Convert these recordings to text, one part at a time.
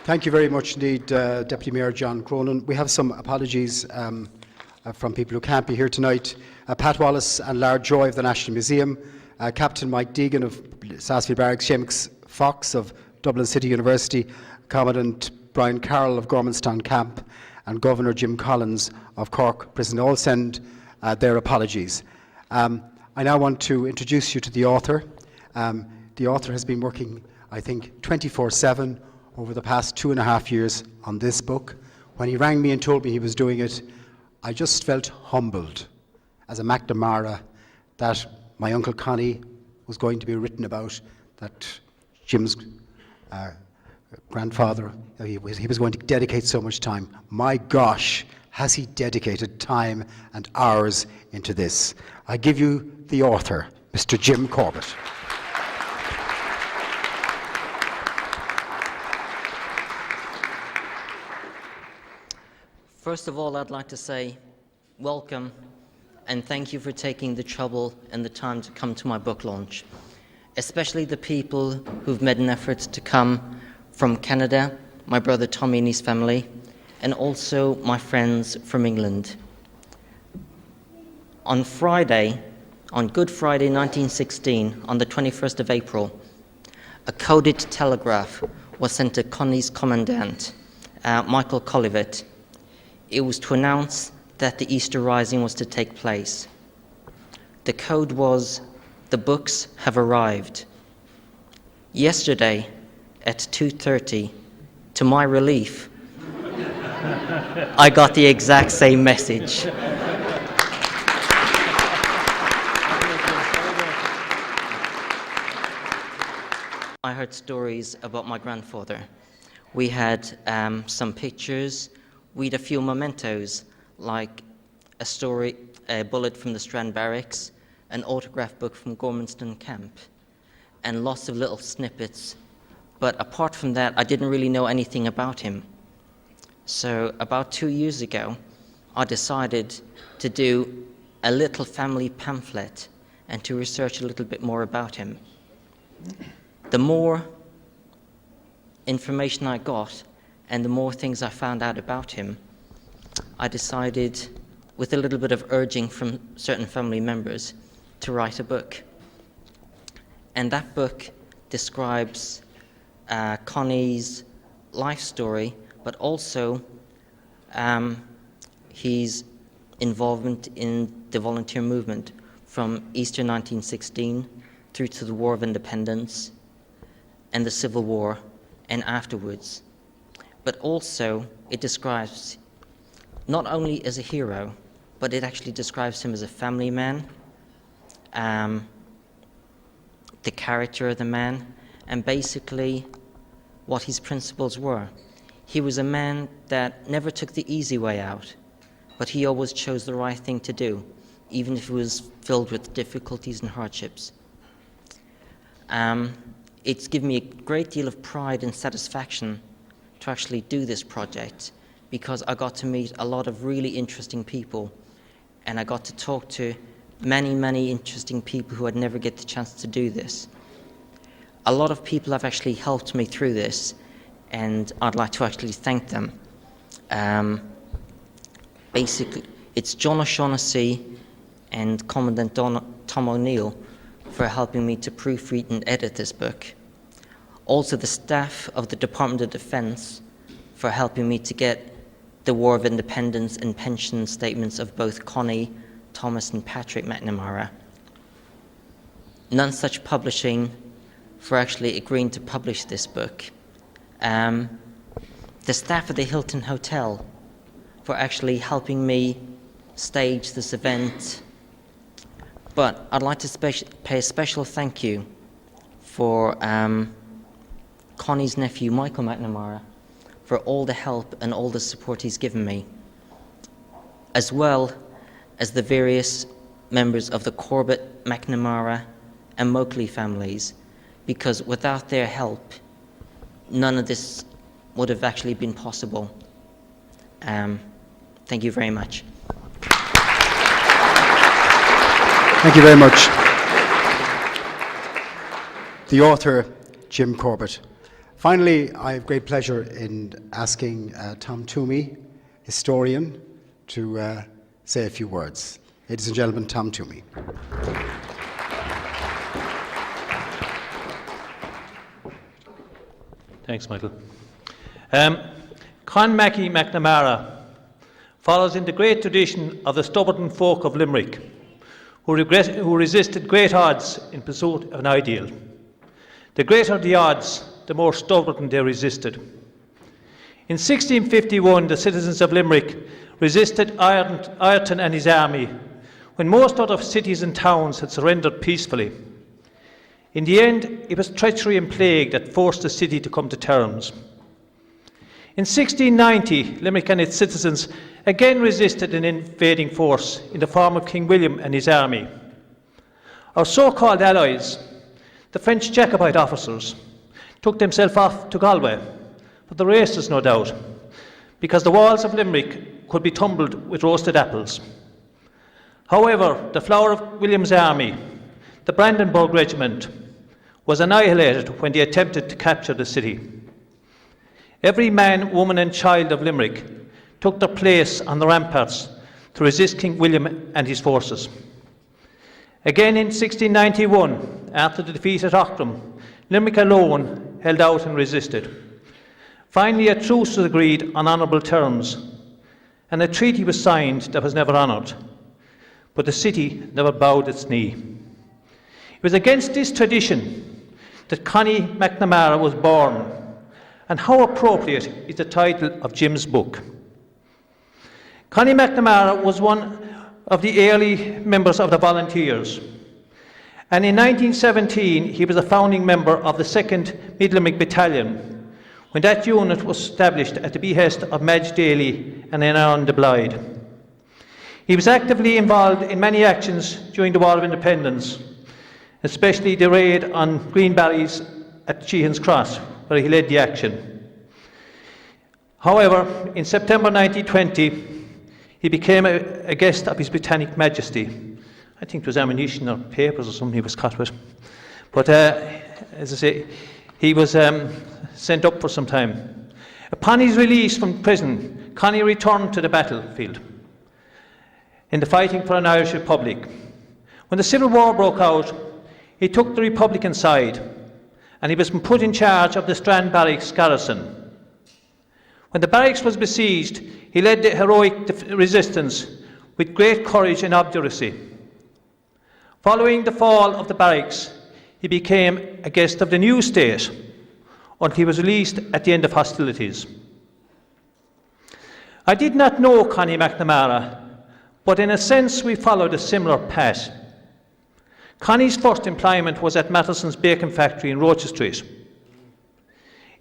Thank you very much indeed, Deputy Mayor John Cronin. We have some apologies from people who can't be here tonight. Pat Wallace and Lar Joy of the National Museum, Captain Mike Deegan of Strand Barracks, Seamus Fox of Dublin City University, Commandant Brian Carroll of Gormanstown Camp, and Governor Jim Collins of Cork Prison all send their apologies. I now want to introduce you to the author. The author has been working, I think, 24/7 over the past 2.5 years on this book. When he rang me and told me he was doing it, I just felt humbled as a McNamara that my uncle Connie was going to be written about, that Jim's grandfather, he was going to dedicate so much time. My gosh, has he dedicated time and hours into this. I give you the author, Mr. Jim Corbett. First of all, I'd like to say welcome and thank you for taking the trouble and the time to come to my book launch, especially the people who've made an effort to come from Canada, my brother Tommy and his family, and also my friends from England. On Friday, on Good Friday 1916, on the 21st of April, a coded telegraph was sent to Connie's commandant, Michael Collivet. It was to announce that the Easter Rising was to take place. The code was, "The books have arrived." Yesterday at 2:30, to my relief, I got the exact same message. I heard stories about my grandfather. We had some pictures. We had a few mementos, like a bullet from the Strand Barracks, an autograph book from Gormanstown Camp, and lots of little snippets. But apart from that, I didn't really know anything about him. So about 2 years ago, I decided to do a little family pamphlet and to research a little bit more about him. The more information I got, and the more things I found out about him, I decided, with a little bit of urging from certain family members, to write a book. And that book describes Connie's life story, but also his involvement in the volunteer movement from Easter 1916 through to the War of Independence and the Civil War and afterwards. But also it describes not only as a hero, but it actually describes him as a family man, the character of the man, and basically what his principles were. He was a man that never took the easy way out, but he always chose the right thing to do, even if it was filled with difficulties and hardships. It's given me a great deal of pride and satisfaction to actually do this project, because I got to meet a lot of really interesting people, and I got to talk to many, many interesting people who I'd never get the chance to do this. A lot of people have actually helped me through this, and I'd like to actually thank them. Basically, it's John O'Shaughnessy and Commandant Tom O'Neill for helping me to proofread and edit this book. Also the staff of the Department of Defense for helping me to get the War of Independence and pension statements of both Connie, Thomas and Patrick McNamara. None Such Publishing for actually agreeing to publish this book. The staff at the Hilton Hotel for actually helping me stage this event. But I'd like to pay a special thank you for Connie's nephew, Michael McNamara, for all the help and all the support he's given me, as well as the various members of the Corbett, McNamara, and Moakley families, because without their help, none of this would have actually been possible. Thank you very much. Thank you very much. The author, Jim Corbett. Finally, I have great pleasure in asking Tom Toomey, historian, to say a few words. Ladies and gentlemen, Tom Toomey. Thanks, Michael. Con Mackey McNamara follows in the great tradition of the stubborn folk of Limerick, who resisted great odds in pursuit of an ideal. The greater the odds, the more stubborn they resisted. In 1651, the citizens of Limerick resisted Ireton and his army when most other cities and towns had surrendered peacefully. In the end, it was treachery and plague that forced the city to come to terms. In 1690, Limerick and its citizens again resisted an invading force in the form of King William and his army. Our so-called allies, the French Jacobite officers, took themselves off to Galway, for the races no doubt, because the walls of Limerick could be tumbled with roasted apples. However, the flower of William's army, the Brandenburg Regiment, was annihilated when they attempted to capture the city. Every man, woman and child of Limerick took their place on the ramparts to resist King William and his forces. Again in 1691, after the defeat at Aughrim, Limerick alone held out and resisted. Finally, a truce was agreed on honourable terms, and a treaty was signed that was never honoured. But the city never bowed its knee. It was against this tradition that Connie McNamara was born, and how appropriate is the title of Jim's book. Connie McNamara was one of the early members of the Volunteers, and in 1917 he was a founding member of the 2nd Mid-Limerick Battalion, when that unit was established at the behest of Madge Daly and Aaron de Blythe. He was actively involved in many actions during the War of Independence, especially the raid on Green Barracks at Sheehan's Cross, where he led the action. However, in September 1920, he became a guest of His Britannic Majesty. I think it was ammunition or papers or something he was caught with. But as I say, he was sent up for some time. Upon his release from prison, Connie returned to the battlefield in the fighting for an Irish Republic. When the Civil War broke out, he took the Republican side, and he was put in charge of the Strand Barracks garrison. When the barracks was besieged, he led the heroic resistance with great courage and obduracy. Following the fall of the barracks, he became a guest of the new state until he was released at the end of hostilities. I did not know Connie McNamara, but in a sense we followed a similar path. Connie's first employment was at Matheson's Bacon Factory in Roche Street.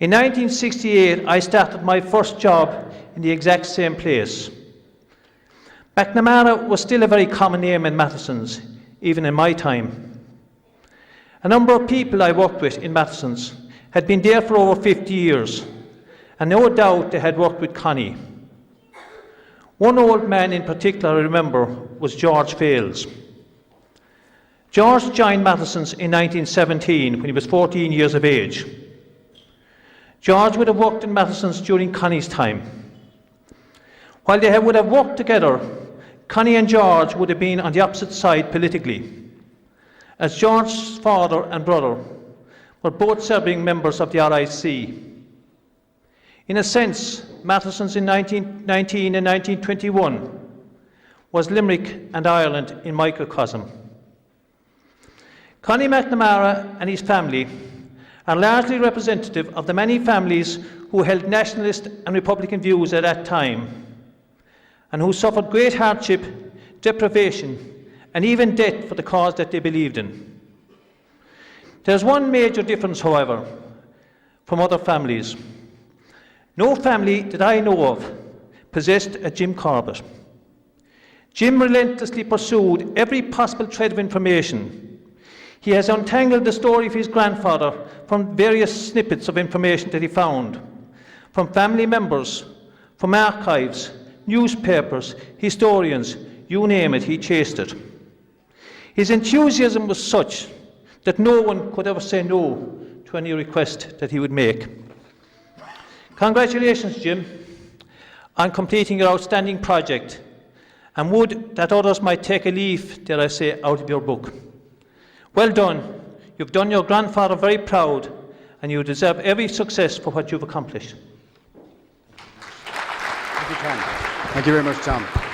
In 1968, I started my first job in the exact same place. McNamara was still a very common name in Matheson's, even in my time. A number of people I worked with in Matheson's had been there for over 50 years, and no doubt they had worked with Connie. One old man in particular I remember was George Fales. George joined Matheson's in 1917 when he was 14 years of age. George would have worked in Matheson's during Connie's time. While they would have worked together, Connie and George would have been on the opposite side politically, as George's father and brother were both serving members of the RIC. In a sense, Matheson's in 1919 and 1921 was Limerick and Ireland in microcosm. Connie McNamara and his family are largely representative of the many families who held nationalist and republican views at that time, and who suffered great hardship, deprivation, and even death for the cause that they believed in. There's one major difference, however, from other families. No family that I know of possessed a Jim Corbett. Jim relentlessly pursued every possible thread of information. He has untangled the story of his grandfather from various snippets of information that he found, from family members, from archives, newspapers, historians, you name it, he chased it. His enthusiasm was such that no one could ever say no to any request that he would make. Congratulations, Jim, on completing your outstanding project, and would that others might take a leaf, dare I say, out of your book. Well done. You've done your grandfather very proud, and you deserve every success for what you've accomplished. Thank you, Tom. Thank you very much, Tom.